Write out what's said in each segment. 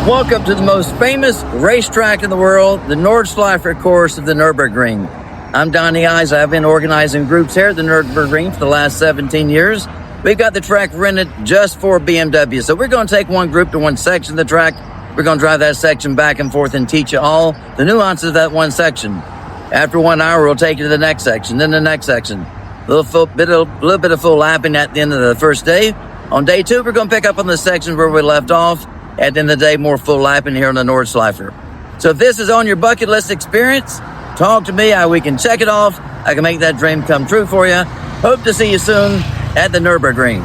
Welcome to the most famous racetrack in the world, the Nordschleifer course of the Nurburgring. I'm Donnie Isley. I've been organizing groups here at the Nurburgring for the last 17 years. We've got the track rented just for BMW. So we're going to take one group to one section of the track. We're going to drive that section back and forth and teach you all the nuances of that one section. After 1 hour, we'll take you to the next section, then the next section. A little bit of full lapping at the end of the first day. On day 2, we're going to pick up on the section where we left off. At the end of the day, more full lapping here on the Nordschleifer. So if this is on your bucket list experience, talk to me. We can check it off. I can make that dream come true for you. Hope to see you soon at the Nurburgring.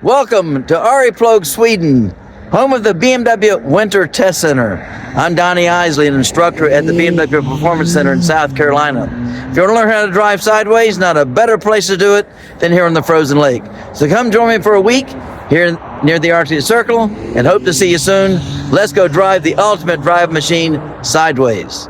Welcome to Arjeplog, Sweden, home of the BMW Winter Test Center. I'm Donnie Isley, an instructor at the BMW Performance Center in South Carolina. If you want to learn how to drive sideways, not a better place to do it than here on the frozen lake. So come join me for a week here near the Arctic Circle and hope to see you soon. Let's go drive the ultimate drive machine sideways.